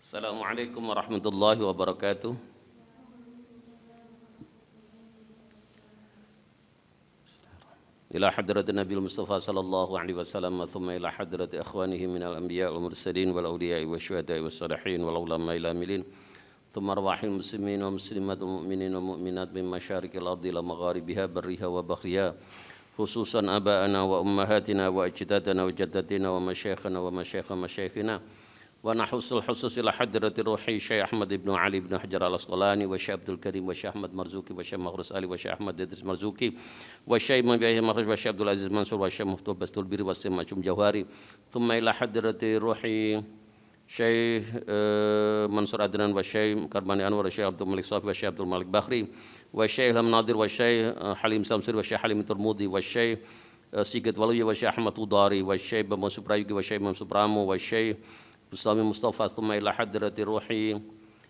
Assalamualaikum warahmatullahi wabarakatuh. Ila hadratin Nabi Mustafa sallallahu alaihi wasallam, thumma ila hadrati akhwanihi minal anbiya wal mursalin wal awliya wa syuhada wa salihin wal ulama ila milin, thumma arwahil muslimin wa muslimat wa mu'minin wa mu'minat min masyarikil ardi ila magharibiha barriha wa bakhriha, khususan aba'ana wa ummahatina wa ajdadana wa jaddatina wa masyayikhana wa masyayikha masyayikhina wa nahusul khusus ila hadrati ruhi Syekh Ahmad ibn Ali ibn Hajar al-Asqalani wa Syekh Abdul Karim wa Syekh Ahmad Marzuki wa Syekh Maghrus Ali wa Syekh Ahmad Idris Marzuki wa Syekh Imam Yahya Makhraj wa Syekh Abdul Aziz Mansur wa Syekh Muftul Bastul Biri wa Syekh Macum Jawhari, thumma ila hadrati ruhi Syekh Mansur Adnan wa Syekh Karmani Anwar wa Syekh Abdul Malik Safi wa Syekh Abdul Malik Bakhri wa Syekh Ilham Nadir wa Syekh Halim Samsir wa Syekh Halim Turmudi wa Syekh Sigit Waluya wa Syekh Ahmad Udari wa Syekh Bambang Suprayugi wa Syekh Imam Supramo wa Syekh Bustami Mustafa, thumma ila hadrati ruhi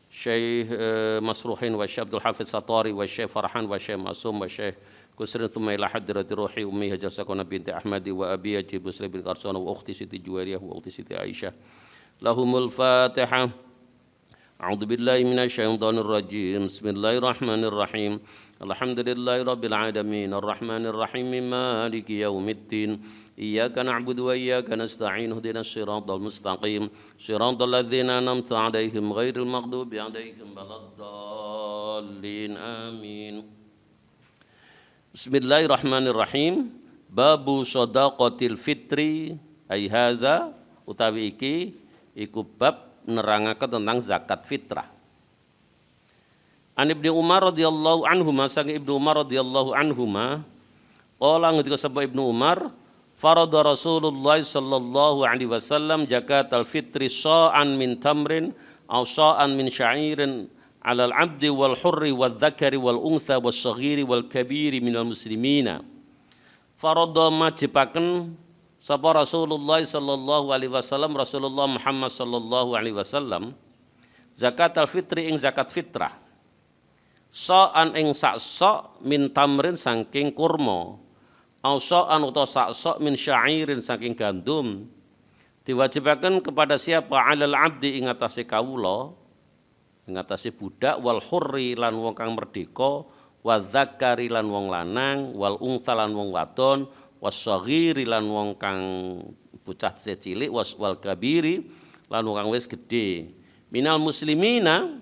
Syekh Masruhin wa Syekh Abdul Hafiz Satari wa Syekh Farhan wa Syekh Masum wa Syekh Kusrin, thumma ila hadrati ruhi Ummi Hajar Sakona binti Ahmadi wa Abi Haji Busri bin Qarsana wa ukhti Siti Juwairiyah wa ukhti Siti Aisyah. Lahumul Fatihah. A'udzu billahi minasyaitonir rajim. Bismillahirrahmanirrahim. Alhamdulillahi rabbil alamin arrahmanir rahim maliki yaumiddin. Iyyaka na'budu wa iyyaka nasta'in ihdinas siratal mustaqim siratal ladzina an'amta 'alaihim ghairil maghdubi 'alaihim waladdallin amin. Bismillahirrahmanirrahim. Babu shadaqatil fitri ai hadza utawi iki iku bab nerangaken tentang zakat fitrah. An Ibnu Umar radhiyallahu anhuma, sang Ibnu Umar radhiyallahu anhuma qala ngendika sapa Ibnu Umar, farada Rasulullah sallallahu alaihi wasallam zakatal fitri sha'an min tamrin aw sha'an min sya'irin 'alal 'abdi wal hurri wal dzakari wal untha was saghiri wal kabiri minal muslimina. Farada majibaken sapa Rasulullah sallallahu alaihi wasallam, Rasulullah Muhammad sallallahu alaihi wasallam, zakatal fitri ing zakat fitrah, sa'an ing sak sok min tamrin saking kurma, au sa'an utawa sak sok min syairin saking gandum, diwajibaken kepada siapa? Alal abdi ing atase kawula, ing atase budak, wal hurri lan wong kang merdeka, wa dzakari lan wong lanang, wal untha lan wong wadon, was-saghiri lan wong kang bocah cilik, wal kabiri lan wong kang wis gedhe, minal muslimina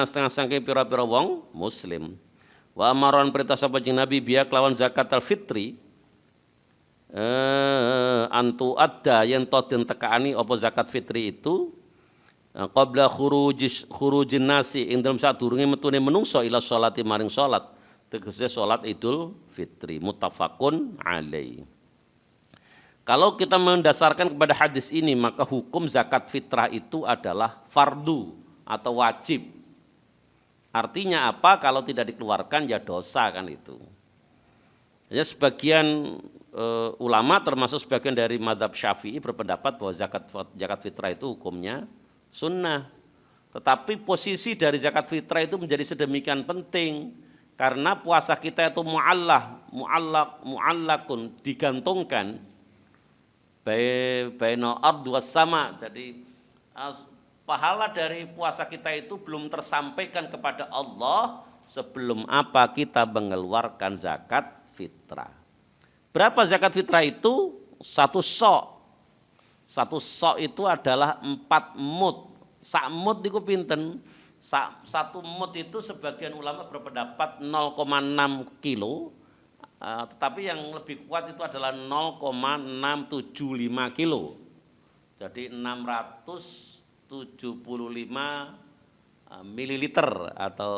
setengah saking pira-pira wong muslim. Wa amaran perintah sapa jeneng Nabi biya kelawan zakatul fitri antu adda yen to den tekani apa zakat fitri itu qabla khurujin nasi ing dalem sadurunge metune menungso ila sholati maring salat, tegese salat Idul Fitri, muttafaqun alaih. Kalau kita mendasarkan kepada hadis ini, maka hukum zakat fitrah itu adalah fardu atau wajib. Artinya apa? Kalau tidak dikeluarkan ya dosa kan itu. Ya, sebagian ulama termasuk sebagian dari mazhab Syafi'i berpendapat bahwa zakat fitrah itu hukumnya sunnah. Tetapi posisi dari zakat fitrah itu menjadi sedemikian penting karena puasa kita itu mu'allakun, digantungkan bainal ardh was sama. Jadi pahala dari puasa kita itu belum tersampaikan kepada Allah sebelum apa kita mengeluarkan zakat fitrah. Berapa zakat fitrah itu? Satu sok itu adalah 4 mud. Sak mud itu pinten? Satu mud itu sebagian ulama berpendapat 0,6 kilo, tetapi yang lebih kuat itu adalah 0,675 kilo. Jadi 675 mililiter atau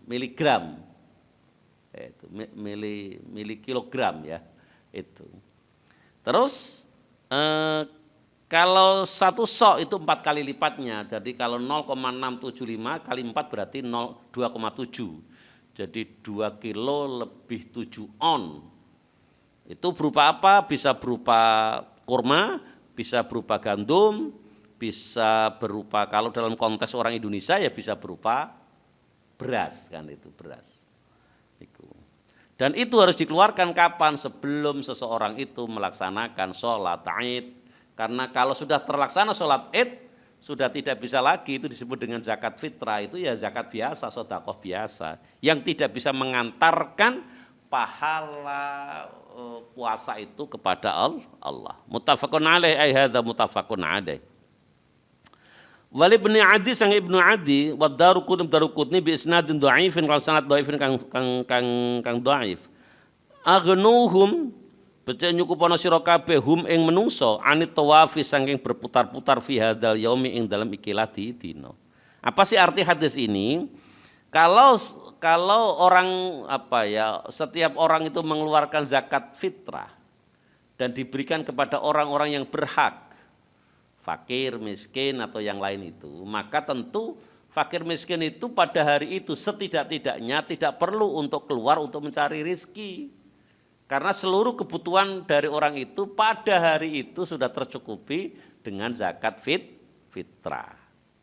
miligram, itu milikilogram ya itu. Terus kalau satu sok itu 4 kali lipatnya, jadi kalau 0,675 kali 4 berarti 2,7. Jadi 2 kilo lebih 7 on. Itu berupa apa? Bisa berupa kurma, bisa berupa gandum, bisa berupa, kalau dalam konteks orang Indonesia ya bisa berupa beras kan itu, beras. Dan itu harus dikeluarkan kapan? Sebelum seseorang itu melaksanakan sholat Id. Karena kalau sudah terlaksana sholat Id, sudah tidak bisa lagi, itu disebut dengan zakat fitrah, itu ya zakat biasa, sedekah biasa yang tidak bisa mengantarkan pahala puasa itu kepada Allah. Muttafaqun alaih, ai hadza muttafaqun alaih. Wal Ibnu Adi sang Ibnu Adi wa Daruqutni bi isnadin dhaifin, kalau sanad dhaifin kang dhaif. Agnuhum becek nyukupono sira kabeh hum ing menungso anit tawafi saking berputar-putar fi hadzal yaumi ing dalam ikilah dina. Apa sih arti hadis ini? Kalau orang setiap orang itu mengeluarkan zakat fitrah dan diberikan kepada orang-orang yang berhak, fakir, miskin atau yang lain itu, maka tentu fakir miskin itu pada hari itu setidak-tidaknya tidak perlu untuk keluar untuk mencari rizki. Karena seluruh kebutuhan dari orang itu pada hari itu sudah tercukupi dengan zakat fitrah.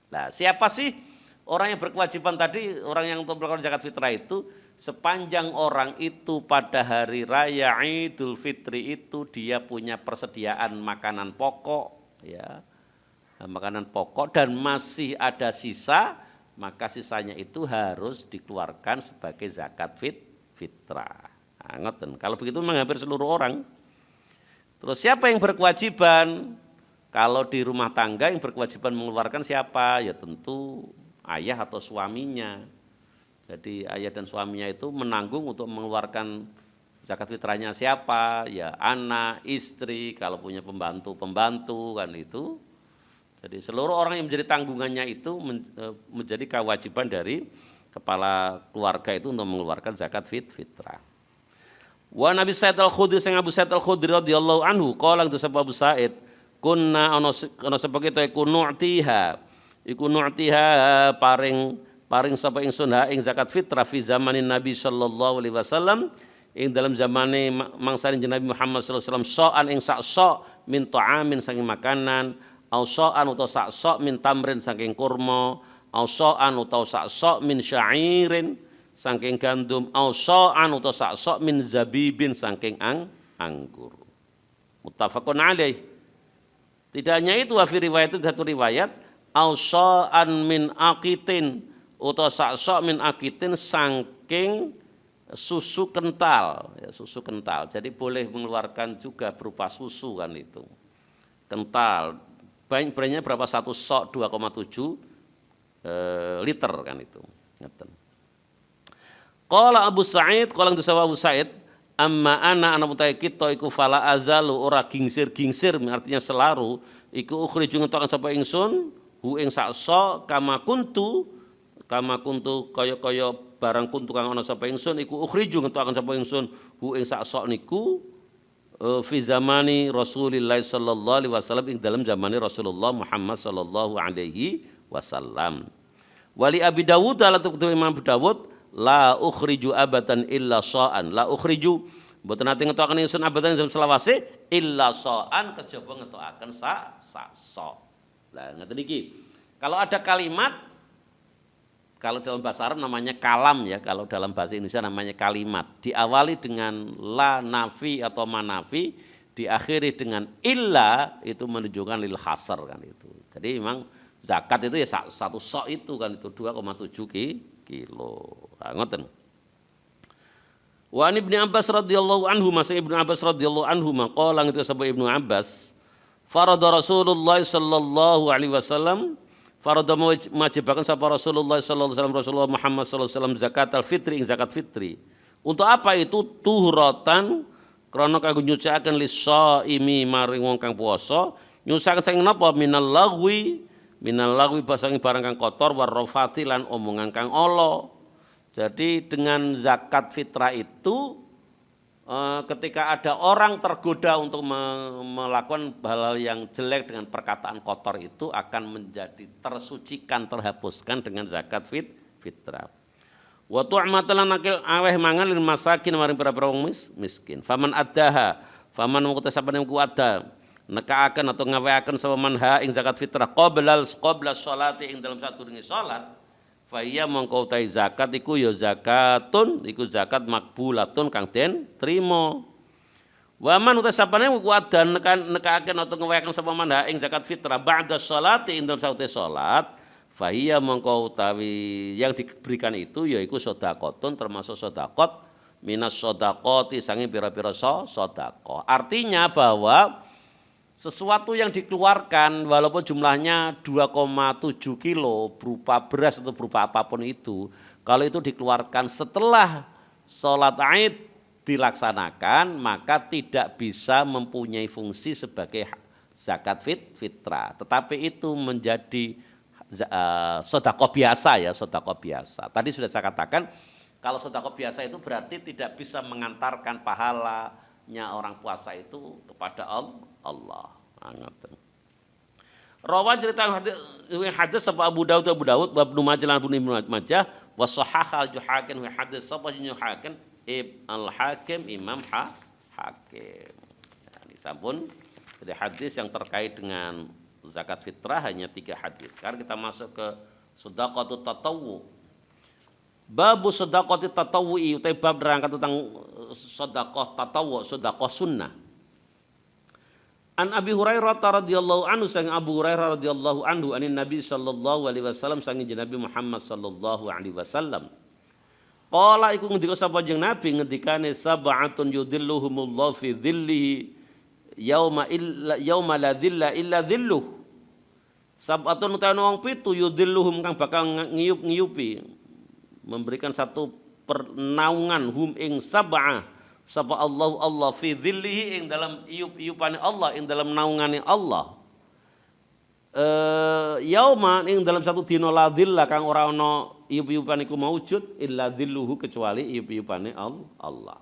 Nah, siapa sih orang yang berkewajiban tadi, orang yang untuk melakukan zakat fitrah itu? Sepanjang orang itu pada hari raya Idul Fitri itu dia punya persediaan makanan pokok, ya, makanan pokok dan masih ada sisa, maka sisanya itu harus dikeluarkan sebagai zakat fitrah. Nah, kalau begitu memang hampir seluruh orang. Terus siapa yang berkewajiban? Kalau di rumah tangga yang berkewajiban mengeluarkan siapa? Ya tentu ayah atau suaminya. Jadi ayah dan suaminya itu menanggung untuk mengeluarkan zakat fitrahnya siapa? Ya anak, istri, kalau punya pembantu kan itu. Jadi seluruh orang yang menjadi tanggungannya itu menjadi kewajiban dari kepala keluarga itu untuk mengeluarkan zakat fitrah. Wa Nabi Sa'id Al-Khudri sang Abu Sa'id Al-Khudri radhiyallahu anhu qala itu sapa Abu Sa'id kunna ana sapa kita iku nu'tiha paring sapa ingsun ha ing zakat fitrah fi zamanin Nabi sallallahu alaihi wasallam ing dalam zamane mangsane Nabi Muhammad sallallahu alaihi wasallam so'an ing sak sok min ta'amin saking makanan au so'an utawa sak sok min tamrin saking kurma au so'an utawa sak sok min sya'irin saking gandum, ausa'an utawa sak min zabibin saking anggur. Muttafaqun alaih. Tidak hanya itu, wa fi riwayat itu satu riwayat, ausa'an min aqitin utawa sak min aqitin saking susu kental, ya, susu kental. Jadi boleh mengeluarkan juga berupa susu kan itu. Kental. Banyak berapa satu sok 2,7 liter kan itu. Qala Abu Sa'id, qala Abu Sa'id, amma ana mutai kita iku fala azalu ora gingsir artinya selaru iku ukhriju ngetokan sapa ingsun hu ing sakso kama kuntu kaya barang kuntu kang ana sapa ingsun iku ukhriju ngetokan sapa ingsun hu ing sakso niku fi zamani Rasulillah sallallahu alaihi wasallam ing dalam zamane Rasulullah Muhammad sallallahu alaihi wasallam. Wali Abi Dawud ala Imam Abu Dawud la ukhriju abadan illa sha'an. La ukhriju mboten nate ngetokaken ingsun abadan jam selawase illa sha'an kejaba ngetokaken sak so. Lah ngeten iki. Kalau ada kalimat, kalau dalam bahasa Arab namanya kalam ya, kalau dalam bahasa Indonesia namanya kalimat. Diawali dengan la nafi atau manafi, diakhiri dengan illa, itu menunjukkan lil hasar kan itu. Jadi memang zakat itu ya satu sok itu kan itu 2,7 kilo. Ngoten. Wa an Ibnu Abbas radhiyallahu anhu, masa Ibnu Abbas radhiyallahu anhu maqala itu sahabat Ibnu Abbas, farada Rasulullah sallallahu alaihi wasallam, farada majibakan sapa Rasulullah sallallahu alaihi wasallam, Rasulullah Muhammad sallallahu alaihi wasallam zakat al-fitri ing zakat fitri. Untuk apa itu? Tuhratan krana kanggo nyucikaken lis-shaimi maring wong kang puasa, nyusaken saking napa minal lagwi basangi barang kang kotor warrofati lan omongan kang olo. Jadi dengan zakat fitrah itu ketika ada orang tergoda untuk melakukan hal yang jelek dengan perkataan kotor itu akan menjadi tersucikan, terhapuskan dengan zakat fitrah. Wa tu'matalan akil aweh mangan lil masakin maring para wong miskin. Faman addaha, faman mengkuta saben ku ada nekaaken atau ngaweaken sapa manha ing zakat fitrah qabla sholati ing dalam sadurunge salat. Faya mongko utahe zakat iku ya zakatun, iku zakat makbulatun kang den trima. Wa man uta sapane wadan nekaken atau ngewayaken sapa man ing zakat fitrah ba'da sholati ing dalem saute salat fahiya mongko utawi yang diberikan itu yaiku sedekahun termasuk sedekah minas sedaqati sange pira-pira sedekah. Artinya bahwa sesuatu yang dikeluarkan walaupun jumlahnya 2,7 kilo berupa beras atau berupa apapun itu, kalau itu dikeluarkan setelah sholat Id dilaksanakan maka tidak bisa mempunyai fungsi sebagai zakat fitrah, tetapi itu menjadi sedekah biasa ya, sedekah biasa. Tadi sudah saya katakan kalau sedekah biasa itu berarti tidak bisa mengantarkan pahalanya orang puasa itu kepada Allah. Rawan cerita hadis sapa Abu Daud wa Ibnu Majah lan Ibnu Majah wa sahhaha al-Hakim wa hadis sapa Hakim Al-Hakim Imam Hakim. Ini sampun jadi hadis yang terkait dengan zakat fitrah hanya 3 hadis. Sekarang kita masuk ke sedekahut tatawwu. Babu sedekahut tatawwu'i utai bab nerangkan tentang sedekah tatawwu, sedekah sunnah. An Abi Hurairah radhiyallahu anhu sang Abu Hurairah radhiyallahu anhu anin Nabi sallallahu alaihi wasallam sang Nabi Muhammad sallallahu alaihi wasallam. Qala iku ngendika sapa jeneng Nabi ngendikane sab'atun yudhilluhumullahu fi dhillihi yauma la dhilla illa dhilluh. Sab'atun utawa wong 7 yudhilluhum kang bakal ngiyup-ngiyupi memberikan satu pernaungan hum ing sab'ah sapa Allah fi dhillihi ing dalam iyup-iyupane Allah ing dalam naungane Allah. Yauma ing dalam satu dina la dhilla kang ora ana iyup-iyupan iku maujud illa dhilluhu kecuali iyup-iyupane Allah.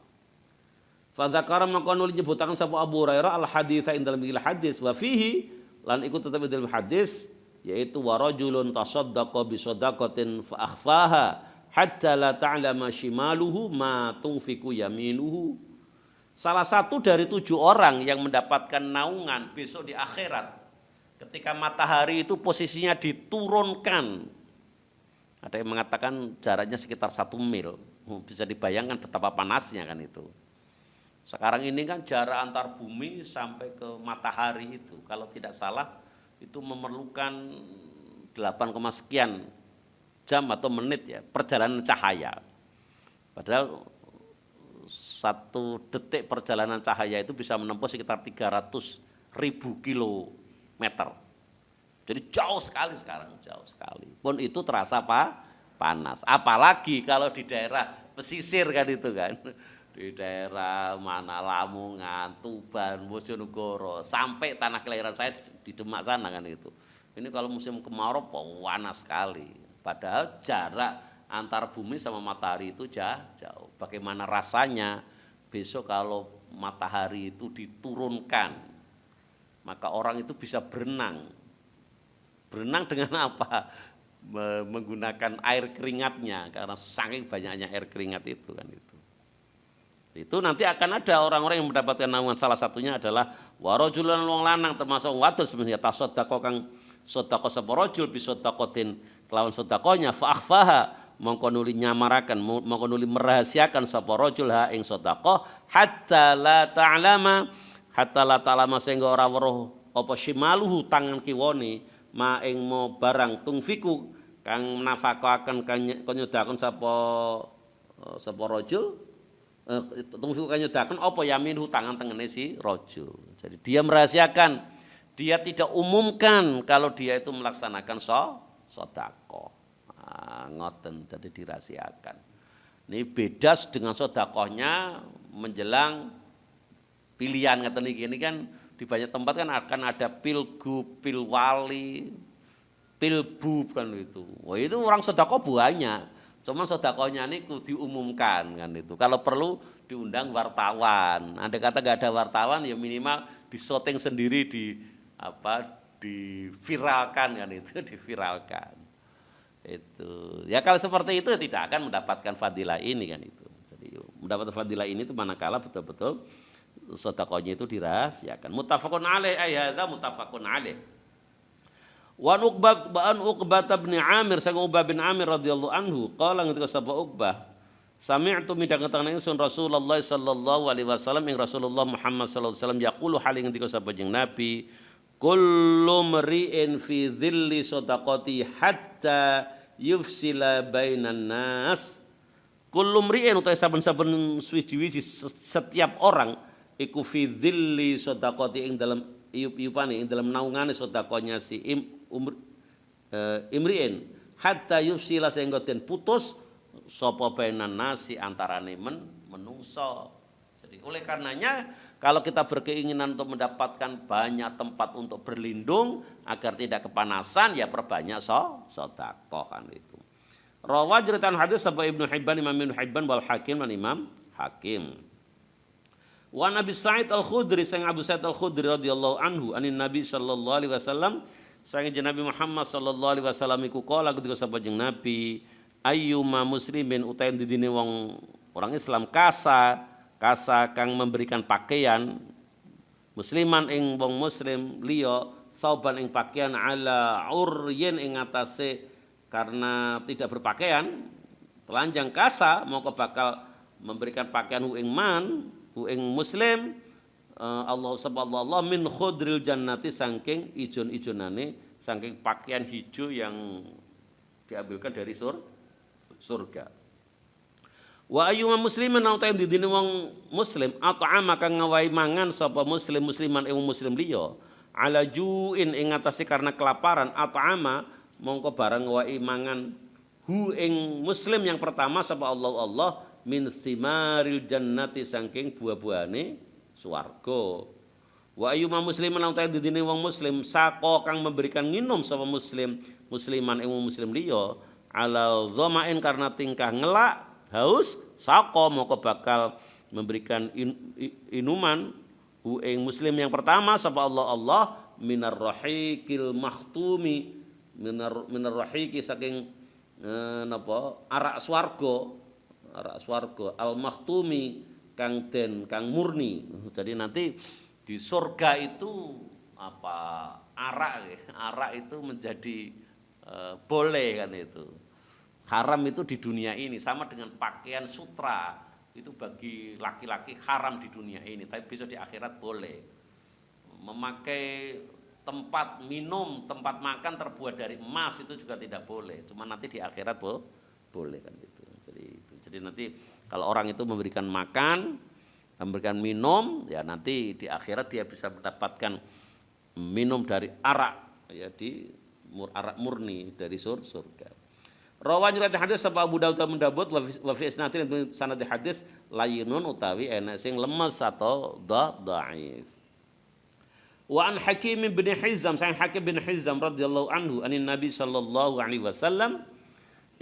Fa dzakara maka nuli nyebutaken sapa Abu Hurairah al hadits ing dalam hadis wa fihi lan iku tetep dalam hadis yaitu wa rajulun tasaddaqa bi shadaqatin fa akhfaha hatta la ta'lama shimaluhu ma tunfiqu yaminuhu. Salah satu dari 7 orang yang mendapatkan naungan besok di akhirat ketika matahari itu posisinya diturunkan. Ada yang mengatakan jaraknya sekitar 1 mil. Bisa dibayangkan betapa panasnya kan itu. Sekarang ini kan jarak antar bumi sampai ke matahari itu kalau tidak salah itu memerlukan 8, sekian jam atau menit ya perjalanan cahaya. Padahal 1 detik perjalanan cahaya itu bisa menempuh sekitar 300.000 kilometer. Jadi jauh sekali sekarang, jauh sekali. Pun itu terasa panas. Apalagi kalau di daerah pesisir kan itu kan. Di daerah mana Lamongan, Tuban, Bojonegoro, sampai tanah kelahiran saya di Demak sana kan itu. Ini kalau musim kemarau panas sekali. Padahal jarak antar bumi sama matahari itu jauh. Bagaimana rasanya besok kalau matahari itu diturunkan, maka orang itu bisa berenang. Berenang dengan apa? Menggunakan air keringatnya karena saking banyaknya air keringat itu kan itu. Itu nanti akan ada orang-orang yang mendapatkan naungan, salah satunya adalah warajulan wong lanang termasuk wadon sebenarnya tasaddaqa kang sedekah sapa rajul bi sedaqatin kelawan sedekahnya fa akhfaha mongko nuli nyamaraken mongko nuli merahasiakan sapa rajul ha ing sedekah hatta la ta'lama sehingga ora weruh apa shimaluhu tangan kiwane ma ing mo barang tungfiku kang nafakaken kanyudaken sapa rajul tunggu kanyudaken apa yaminhu tangan tengene si rajul. Jadi dia merahasiakan, dia tidak umumkan kalau dia itu melaksanakan sedekah. Ngoten jadi dirahasiakan. Ini beda dengan sedekahnya menjelang pilihan ngeten iki. Ini kan di banyak tempat kan akan ada pilgub, pilwali, pilbub kan itu. Wah itu orang sedekah banyak. Cuma sedekahnya niku diumumkan kan itu. Kalau perlu diundang wartawan. Andai kata nggak ada wartawan ya minimal disyuting sendiri diviralkan kan itu, diviralkan. Itu. Ya kalau seperti itu tidak akan mendapatkan fadilah ini kan itu. Jadi mendapatkan fadilah ini itu manakala betul-betul sedekahnya itu dirahasiakan. Muttafaqun alaih hadza muttafaqun alaih. Wa Uqbah bin Amir sang Uqbah bin Amir radhiyallahu anhu qala ngendika sapa Uqbah Sami'tu midang ketengene ingsun Rasulullah sallallahu alaihi wasallam ing Rasulullah Muhammad sallallahu alaihi wasallam yaqulu hal ing ngendika sapa jeneng Nabi kullu mri'in fi dhilli shadaqati hatta yufsila bainan nas. Kullu mri'in utawa saben-saben suwi-wiji setiap orang iku fi dhilli shadaqati ing dalam iup-iupane ing dalam naungane sedekahnya si imri'in hatta yufsila sehingga den putus sapa bainan nasi antarane menungso. Jadi oleh karenanya kalau kita berkeinginan untuk mendapatkan banyak tempat untuk berlindung agar tidak kepanasan ya perbanyak sedekah kan itu. Rawah jeritan hadis sapa Ibnu Hibban Imam Ibnu Hibban wal Hakim dan Imam Hakim. Wa Nabi Sa'id Al-Khudri sang Abu Sa'id Al-Khudri radhiyallahu anhu anin Nabi sallallahu alaihi wasallam sang Nabi Muhammad sallallahu alaihi wasallam iku qala ketika sapa jeung Nabi ayyuma muslimin utahe didine wong orang Islam kasa kang memberikan pakaian musliman ing wong muslim liya sauban ing pakaian ala uryin ing atase karena tidak berpakaian telanjang kasa mongko bakal memberikan pakaian ing man ing muslim Allah subhanahu min khudril jannati saking ijon-ijonane saking pakaian hijau yang diambilkan dari surga. Wa ayyuma muslimin nang taen didine wong muslim at'ama kang ngawahi mangan sapa musliman ing muslim liya ala ju'in ing atase karena kelaparan at'ama mongko barang ngawahi mangan hu ing muslim yang pertama sapa Allah min thimaril jannati saking buah-buahane swarga. Wa ayyuma muslimin nang taen didine wong muslim sako kang memberikan minum sapa musliman ing muslim liya ala dhamain karena tingkah ngelak haus sako moko bakal memberikan inuman hu ing muslim yang pertama sapa Allah minar rahiqil mahtumi minar rahiqi saking arak swarga al mahtumi kang murni. Jadi nanti di surga itu arak itu menjadi boleh kan itu. Haram itu di dunia ini sama dengan pakaian sutra itu bagi laki-laki haram di dunia ini, tapi besok di akhirat boleh. Memakai tempat minum, tempat makan terbuat dari emas itu juga tidak boleh. Cuma nanti di akhirat boleh kan itu. Jadi nanti kalau orang itu memberikan makan, memberikan minum, ya nanti di akhirat dia bisa mendapatkan minum dari arak ya arak murni dari surga. Rawan riwayat hadis sapa Abu Dawud mendabut wa fi isnadin sanad hadis layinun utawi enak sing lemes atau dhaif. Wa an Hakim bin Hizam sang Hakim bin Hizam radhiyallahu anhu anin Nabi sallallahu alaihi wasallam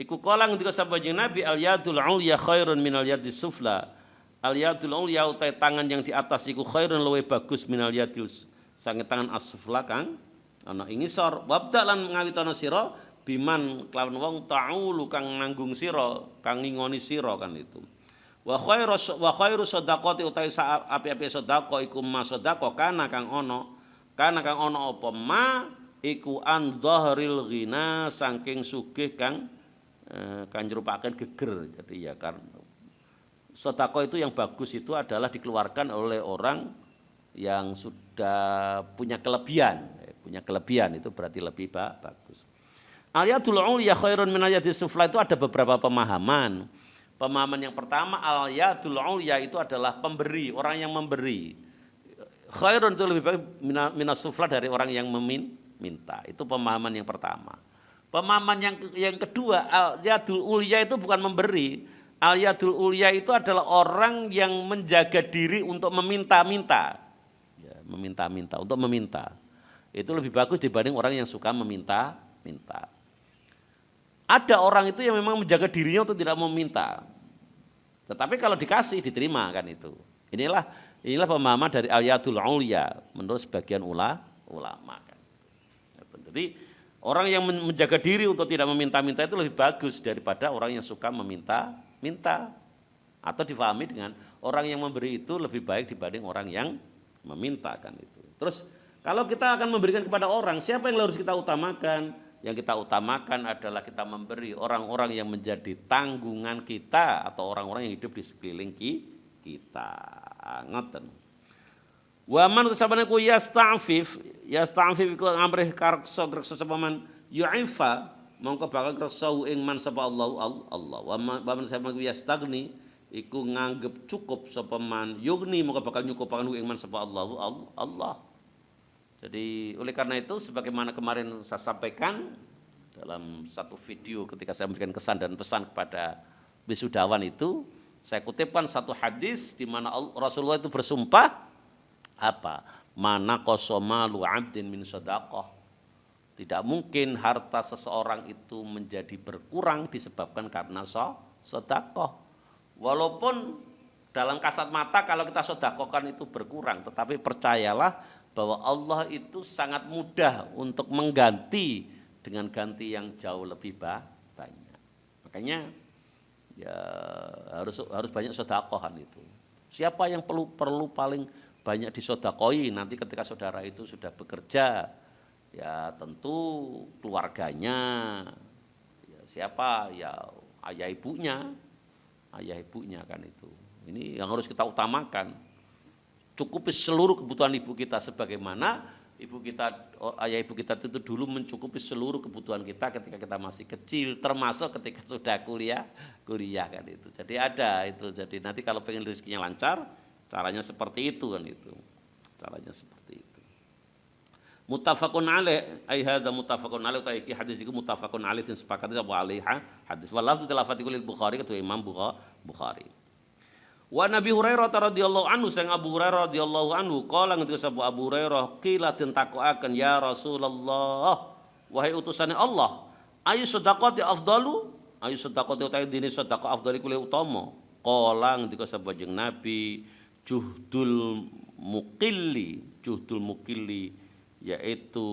iku kala ngendika sapa jeneng Nabi al yadul ulya khairun minal yadis sufla. Al yadul ulya utai tangan yang di atas iku khairun luwih bagus minal yadil sange tangan as-sufla kang ana ing ngisor. Wabda lan ngawitana sira biman kelawan wong ta'ulu kang nanggung sira kang ngingoni sira kan itu. Wa khairu shadaqati utawi api-api sedekah iku ma sedekah kana kang ana apa ma iku an dhahril ghina saking sugih kang nyerupaken geger. Jadi ya karena sedekah itu yang bagus itu adalah dikeluarkan oleh orang yang sudah punya kelebihan itu berarti lebih bagus. Al-yadul ulya khairun min al-yadis sufla itu ada beberapa pemahaman. Pemahaman yang pertama al-yadul ulya itu adalah pemberi, orang yang memberi. Khairun itu lebih baik minas sufla dari orang yang meminta. Itu pemahaman yang pertama. Pemahaman yang kedua al-yadul ulya itu bukan memberi. Al-yadul ulya itu adalah orang yang menjaga diri untuk meminta-minta. Ya, meminta-minta, untuk meminta. Itu lebih bagus dibanding orang yang suka meminta-minta. Ada orang itu yang memang menjaga dirinya untuk tidak meminta. Tetapi kalau dikasih diterima kan itu. Inilah pemahaman dari al-yadul ulya menurut sebagian ulama kan. Jadi orang yang menjaga diri untuk tidak meminta-minta itu lebih bagus daripada orang yang suka meminta. Atau difahami dengan orang yang memberi itu lebih baik dibanding orang yang meminta kan itu. Terus kalau kita akan memberikan kepada orang, siapa yang harus kita utamakan? yang kita utamakan adalah kita memberi orang-orang yang menjadi tanggungan kita atau orang-orang yang hidup di sekeliling kita. Ngoten. Wa man sabana ku yasta'fif iku ngamrih karsa sapa man yu'ifa mongko bakal kersa ing man sapa Allah. Wa man sabana ku yastagni iku nganggep cukup sapa man yugni mongko bakal nyukupaken ing man sapa Allah. Jadi oleh karena itu sebagaimana kemarin saya sampaikan dalam satu video ketika saya memberikan kesan dan pesan kepada wisudawan itu, saya kutipkan satu hadis di mana Rasulullah itu bersumpah apa? Mana qasomalu 'abdin min shadaqah. Tidak mungkin harta seseorang itu menjadi berkurang disebabkan karena sedekah. Walaupun dalam kasat mata kalau kita sedekahkan itu berkurang, tetapi percayalah bahwa Allah itu sangat mudah untuk mengganti dengan ganti yang jauh lebih banyak. Makanya ya harus banyak sedekah itu. Siapa yang perlu paling banyak disodakoi nanti ketika saudara itu sudah bekerja, ya tentu keluarganya, ya siapa, ya ayah ibunya kan itu. Ini yang harus kita utamakan. Cukupi seluruh kebutuhan ibu kita sebagaimana ayah ibu kita itu dulu mencukupi seluruh kebutuhan kita ketika kita masih kecil, termasuk ketika sudah kuliah kan itu. Jadi ada itu. Jadi nanti kalau pengen rezekinya lancar, caranya seperti itu kan itu. Caranya seperti itu. Muttafaqun alaih, ai hadza muttafaqun alaih ta iki hadis iku muttafaqun alaih dan sepakati sapa alaiha hadis. Wallahu tilafati kulil Bukhari ketua Imam Bukhari. Wa Nabi Hurairah radhiyallahu anhu sang Abu Hurairah radhiyallahu anhu qala ngendika sapa Abu Hurairah qila den takokaken ya Rasulullah wahai utusane Allah ayu sedekah afdalu ayu sedekah utawi dene sedekah afdali kule utama qala ngendika sapa jeneng Nabi juhdul mukilli yaitu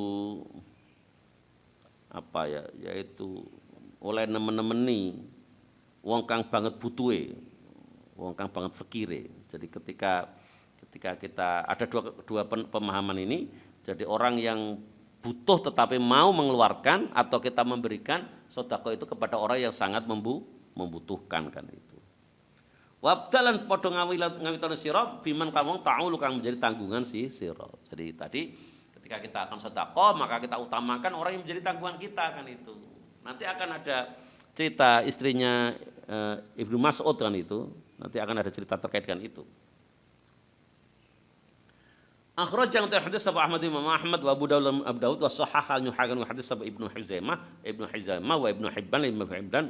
apa ya yaitu oleh nemen-nemeni wong kang banget butuhe wong kang banget fakire. Jadi ketika kita ada dua pemahaman ini, jadi orang yang butuh tetapi mau mengeluarkan atau kita memberikan sedekah itu kepada orang yang sangat membutuhkan kan itu. Wabdalan padha ngawitana sira biman kang ta'ulu kang menjadi tanggungan si sira. Jadi tadi ketika kita akan sedekah maka kita utamakan orang yang menjadi tanggungan kita kan itu. Nanti akan ada cerita istrinya Ibnu Mas'ud kan itu. Nanti akan ada cerita terkait dengan itu. Akhraj yang hadis sahih Ahmad Imam Ahmad wa Abu Dawud wa sahhaha al-Hakim wa hadis sahih Ibnu Huzaimah wa Ibnu Hibban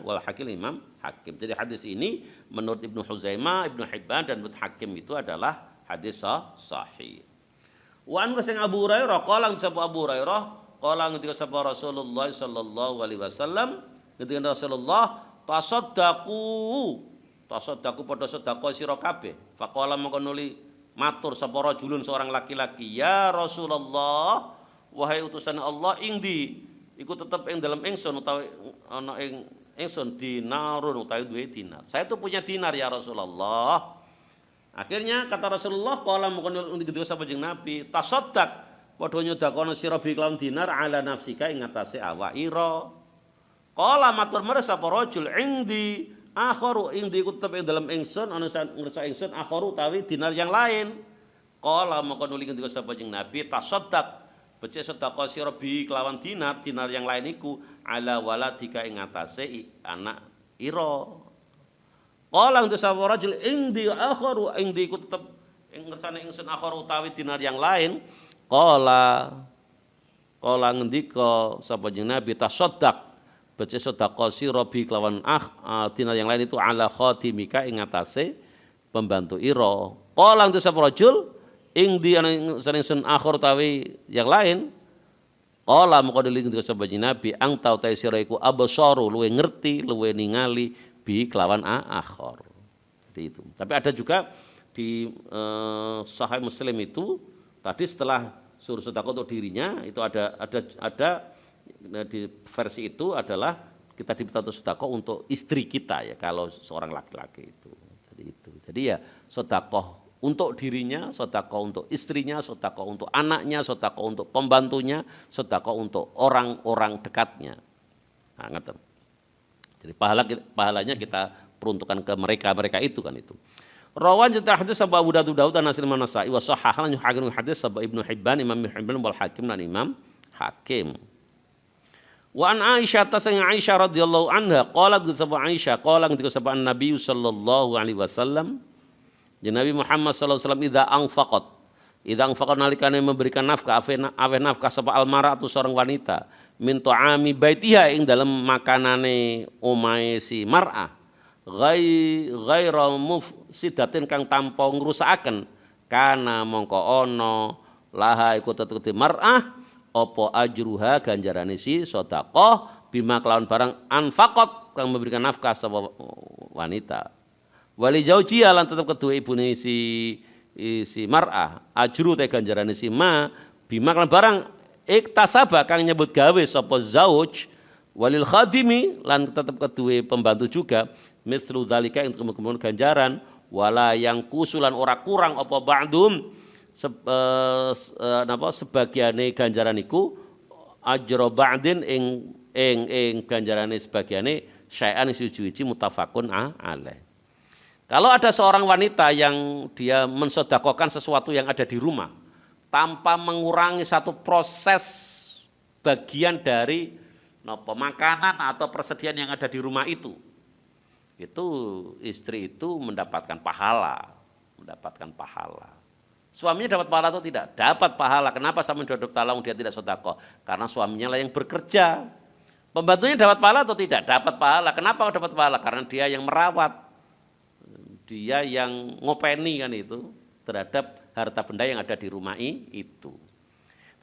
wal Hakim Imam Hakim. Jadi hadis ini menurut Ibnu Huzaimah, Ibnu Hibban dan menurut Hakim itu adalah hadis sahih. Wa an sang Abu Hurairah qala sapa Abu Hurairah qala ngendika sapa Rasulullah sallallahu alaihi wasallam ngendika Rasulullah tasaddaqu padha sedekah sira kabeh. Faqala mongko nuli matur sapa rajulun seorang laki-laki, ya Rasulullah, wahai utusan Allah, ingdi iku tetep ing dalem ingsun utawi ana ing ingsun dinarun utawi duwe dinar. Saya itu punya dinar ya Rasulullah. Akhirnya kata Rasulullah, qala mongko nuli gedhe sapa jeneng Nabi, tasaddaq padha nyedakono sira bi kelawan dinar ala nafsika ing atase awak ira. Qala matur marang sapa rajul indi akharu indi ku tetep ing dalem ingsun ana ngersa ingsun akharu utawi dinar yang lain. Qala maka nuli ngendika sapa jeneng Nabi tasaddaq becik sedekah sira bi kelawan dinar yang lain iku ala waladika ing atase anak ira. Qala ngendika sapa rajul indi akharu indi ku tetep ing ngersane ingsun akharu utawi dinar yang lain. Qala ngendika sapa jeneng Nabi tasaddaq baca sedekah sira bi kelawan dinar yang lain itu ala khatimika ing atase pembantu ira. Qala antu sapa rajul ing di ana sun akhir tawi yang lain. Qala moko deling sapa Nabi ang tau ta sira iku absaru luwe ngerti luwe ningali bi kelawan akhir. Jadi itu. Tapi ada juga di Sahih Muslim itu tadi setelah suruh sedekah untuk dirinya itu ada di versi itu adalah kita diminta untuk sedekah untuk istri kita ya kalau seorang laki-laki itu. Jadi ya sedekah Untuk dirinya sedekah, untuk istrinya sedekah, untuk anaknya sedekah, untuk pembantunya sedekah, untuk orang-orang dekatnya. Nah, ngeten. Jadi pahalanya kita peruntukkan ke mereka itu kan itu. Rawan jata hadis sabab Abu Dawud dan Nasir Manasai wa sahahan yuhakim hadis sabab Ibnu Hibban Imam Ibnu Hibban wal Hakim dan Imam Hakim. Wa an Aisyah tasang Aisyah radhiyallahu anha qalat sabab Aisyah qala ketika sabab Nabi sallallahu alaihi wasallam Nabi Muhammad sallallahu alaihi wasallam idza anfaqat nalikane memberikan nafkah awe nafkah sapa almaratu seorang wanita min ta'ami baitiha ing dalam makanane omahe si mar'ah ghaira mufsidatin kang tanpa ngrusakaken kana mongko ana laha iku tetep mar'ah apa ajruha ganjarane si sedekah bima kelawan barang anfaqat kang memberikan nafkah sapa wanita wali jaujiya lan tetep kedua ibune si mar'ah ajru te ganjarane si ma bima kelawan barang iktasaba kang nyebut gawe sapa zauj walil khadimi lan tetep kedua pembantu juga mithlu dzalika ing kemudian ganjaran wala yang kusulan ora kurang apa ba'dum sebagiane ganjaran iku ajra ba'din ing ganjarane sebagiane syai'an suci mutafakun alaih. Kalau ada seorang wanita yang dia mensedekahkan sesuatu yang ada di rumah tanpa mengurangi satu proses bagian dari makanan atau persediaan yang ada di rumah itu istri itu mendapatkan pahala. Suaminya dapat pahala atau tidak? Dapat pahala. Kenapa suami dodok talong dia tidak sedekah? Karena suaminya lah yang bekerja. Pembantunya dapat pahala atau tidak? Dapat pahala. Kenapa dapat pahala? Karena dia yang merawat. Dia yang ngopeni kan itu terhadap harta benda yang ada di rumah itu.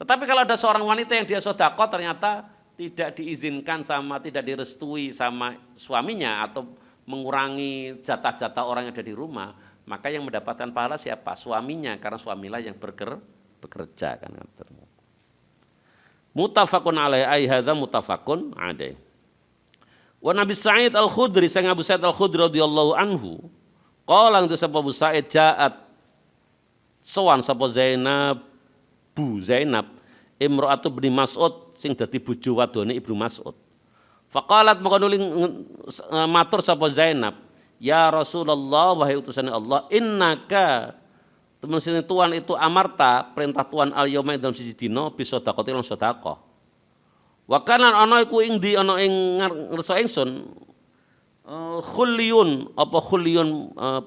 Tetapi kalau ada seorang wanita yang dia sedekah ternyata tidak diizinkan tidak direstui sama suaminya atau mengurangi jatah-jatah orang yang ada di rumah, maka yang mendapatkan pahala siapa? Suaminya, karena suamilah yang bekerja kan. Muttafaqun alaihi ai hadza muttafaqun alaihi. Wa Nabi Sa'id Al-Khudri sang Abu Sa'id Al-Khudri radhiyallahu anhu qala itu sapa Abu Sa'id ja'at sowan sapa Zainab imra'atu bin Mas'ud sing dadi bojo wadone Ibnu Mas'ud. Faqalat maka nuli matur sapa Zainab, ya Rasulullah wahai utusan Allah, innaka temen sini Tuhan itu amarta perintah Tuhan al yauma dalam siji dina bisa sedekah lan sedekah. Wa kana ana iku ing ngersa ingsun khulyun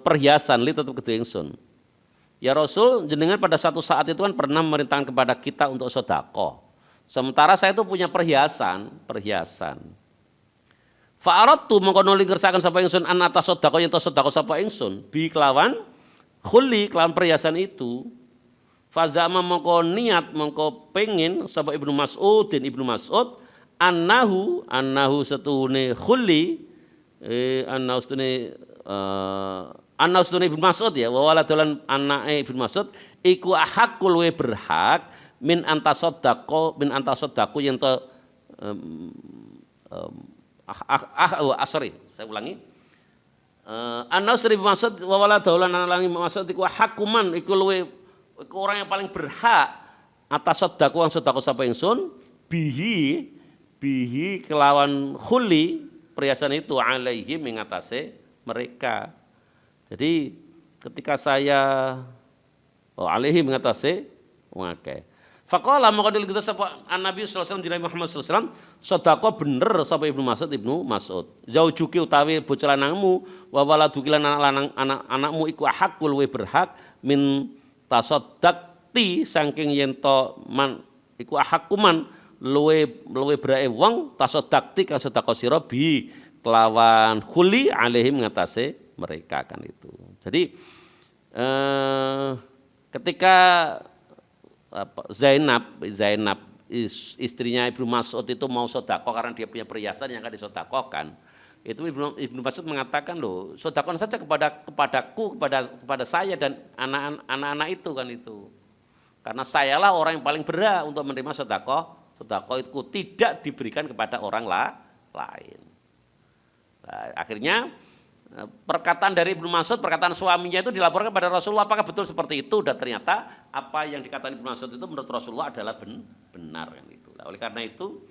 perhiasan li tetep kedhe ingsun. Ya Rasul, jenengan pada satu saat itu kan pernah memerintahkan kepada kita untuk sedekah. Sementara saya itu punya perhiasan. Fa'aradtu mongko nuli ngersakaken sapa ingsun an atas sedekah yen to sedekah sapa ingsun bi kelawan khulli kelawan perhiasan itu. Fazama mongko niat mongko pengin sapa Ibnu Mas'ud annahu setune khulli annahu setune Ibnu Mas'ud ya wa waladolan anake Ibnu Mas'ud iku ahakul we berhak min antasaddaqo yen to saya ulangi. Anas Ibnu Mas'ud wa waladolan anake Mas'ud iku hakuman iku orang yang paling berhak atas sedekah sedekah sapa ingsun bihi kelawan khuli perhiasan itu alaihi mengatasi mereka. Jadi ketika saya alaihi mengatasi okay. Faqala maka dulu kita sapa Nabi sallallahu alaihi wasallam Nabi Muhammad sallallahu alaihi wasallam sedekah bener sapa Ibnu Mas'ud. Zaujuki utawi bocah lanangmu wa waladuki lan anakmu iku hakul we berhak min tasaddaqti saking yen to man iku hakuman luwe brae wong tasaddaqti kang sedekah sira bi kelawan khuli alaihim ngatasi mereka kan itu. Jadi ketika Zainab istrinya Ibnu Mas'ud itu mau sedekah karena dia punya perhiasan yang akan disedekahkan. Itu Ibnu Mas'ud mengatakan loh, sedekahkan saja kepadaku, kepada saya dan anak-anak itu kan itu. Karena sayalah orang yang paling berhak untuk menerima sedekah itu tidak diberikan kepada orang lain. Nah, akhirnya Perkataan dari Ibnu Mas'ud, perkataan suaminya itu dilaporkan kepada Rasulullah, apakah betul seperti itu? Dan ternyata apa yang dikatakan Ibnu Mas'ud itu menurut Rasulullah adalah benar kan itu. Nah, oleh karena itu,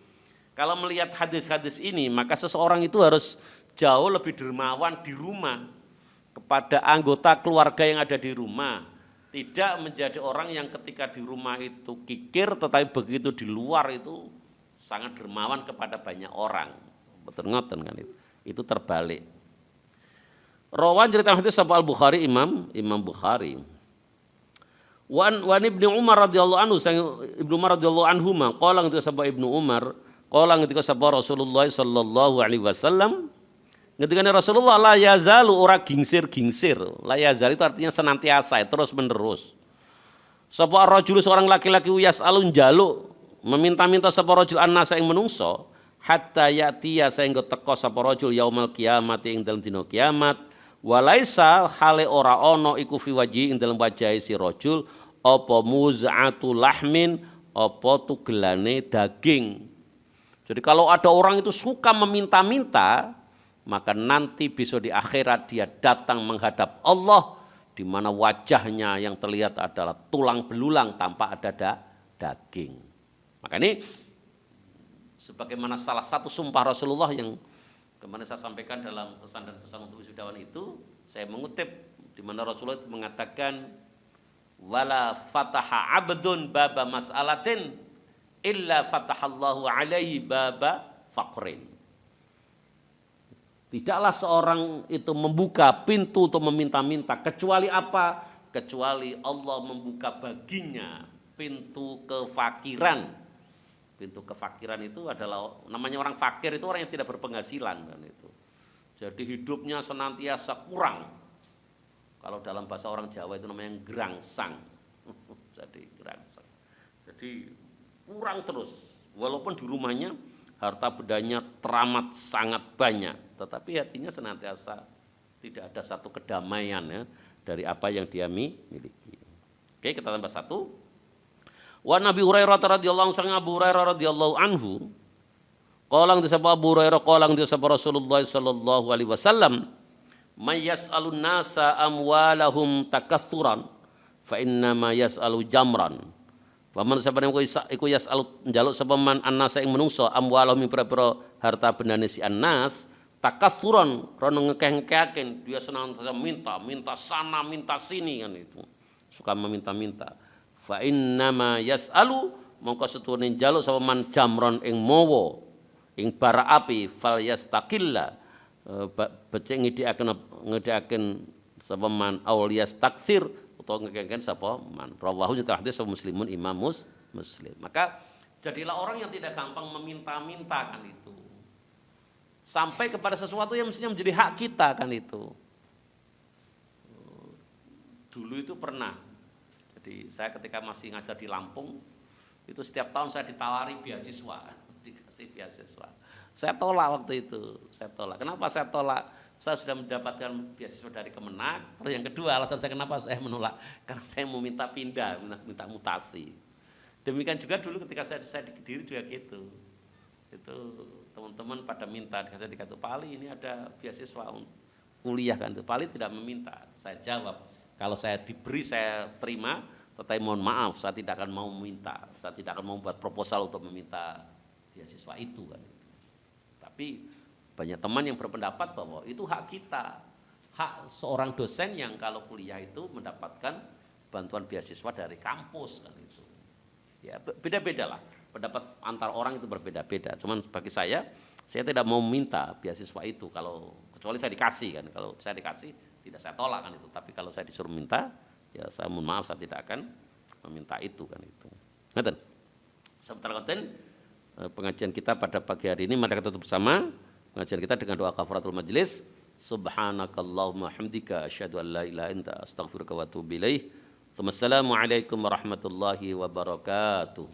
kalau melihat hadis-hadis ini, maka seseorang itu harus jauh lebih dermawan di rumah kepada anggota keluarga yang ada di rumah. Tidak menjadi orang yang ketika di rumah itu kikir, tetapi begitu di luar itu sangat dermawan kepada banyak orang. Betul ngoten kan itu. Itu terbalik. Rawan cerita hadis sahih Al-Bukhari Imam Bukhari. Wan Ibnu Umar radhiyallahu anhu, Ibnu Umar radhiyallahu anhuma, qala ketika sahabat Ibnu Umar, qala ketika sahabat Rasulullah sallallahu alaihi wasallam, ketika Rasulullah la yazalu ora gingsir-gingsir. La yazal itu artinya senantiasa, terus menerus. Sapa rajul seorang laki-laki yas'alun jaluk, meminta-minta sapa rajul annasa ing menungso, hatta yatiya sehingga teka sapa rajul yaumal kiamat ing dalem dina kiamat. Walaisa hale ora ono iku fi waji ing dalam wajahe si rajul apa muz'atu lahmin apa tugelane daging. Jadi kalau ada orang itu suka meminta-minta, maka nanti besok di akhirat dia datang menghadap Allah di mana wajahnya yang terlihat adalah tulang belulang tanpa ada daging. Maka ini sebagaimana salah satu sumpah Rasulullah yang kemarin saya sampaikan dalam pesan dan pesan untuk wisudawan itu, saya mengutip di mana Rasulullah mengatakan wala fataha abdun baba mas'alatin illa fatahallahu alaihi baba faqrin. Tidaklah seorang itu membuka pintu untuk meminta-minta kecuali apa? Kecuali Allah membuka baginya pintu kefakiran. Pintu kefakiran itu adalah, namanya orang fakir itu orang yang tidak berpenghasilan kan itu. Jadi hidupnya senantiasa kurang. Kalau dalam bahasa orang Jawa itu namanya gerangsang. Jadi gerangsang. Jadi kurang terus. Walaupun di rumahnya harta bendanya teramat sangat banyak, tetapi hatinya senantiasa tidak ada satu kedamaian ya dari apa yang dia miliki. Oke, kita tambah satu. Wa Nabi Hurairah radhiyallahu anhu, Abu Hurairah radhiyallahu anhu, qala disapa Abu Hurairah, qala disapa Rasulullah sallallahu alaihi wasallam, may yas'alun nasa amwalahum takatsuran fa inna ma yas'alu jamran. Paman sabane iku yas'alu njaluk sapa man annasa ing menungso amwalahum pira-pira harta bendane si annas takatsuran krana ngekeh-ngekehaken, dia senantiasa minta sana minta sini kan itu. Suka meminta-minta. Fa innama yas'alu mongko setune njaluk sapa man jamron ing mawa ing bara api fal yastaqilla becik ngedekaken sapa man aul yastakthir utawa ngekengken sapa man. Rawahu hadis sapa Muslimun Imam Muslim. Maka jadilah orang yang tidak gampang meminta-minta kan itu. Sampai kepada sesuatu yang mestinya menjadi hak kita kan itu. Dulu itu pernah. Jadi saya ketika masih ngajar di Lampung, itu setiap tahun saya ditawari beasiswa, dikasih beasiswa. Saya tolak waktu itu, saya tolak. Kenapa saya tolak? Saya sudah mendapatkan beasiswa dari Kemenak. Terus yang kedua alasan saya kenapa saya menolak, karena saya mau minta pindah, minta mutasi. Demikian juga dulu ketika saya di Kediri juga gitu. Itu teman-teman pada minta, saya dikatakan Pak Ali ini ada beasiswa kuliah kan. Pak Ali tidak meminta. Saya jawab, kalau saya diberi saya terima. Tetapi mohon maaf, saya tidak akan mau meminta, saya tidak akan mau buat proposal untuk meminta beasiswa itu kan. Tapi banyak teman yang berpendapat bahwa itu hak kita, hak seorang dosen yang kalau kuliah itu mendapatkan bantuan beasiswa dari kampus kan itu. Ya beda-beda lah, pendapat antar orang itu berbeda-beda. Cuman bagi saya tidak mau meminta beasiswa itu kalau kecuali saya dikasih kan. Kalau saya dikasih tidak saya tolak kan itu. Tapi kalau saya disuruh minta, ya saya mohon maaf saya tidak akan meminta itu kan itu. Ngeten. Sebentar konten pengajian kita pada pagi hari ini mari kita tutup bersama pengajian kita dengan doa kafaratul majelis. Subhanakallahumma hamdika asyhadu an la ilaha illa anta astaghfiruka wa atubu ilaik. Wassalamualaikum warahmatullahi wabarakatuh.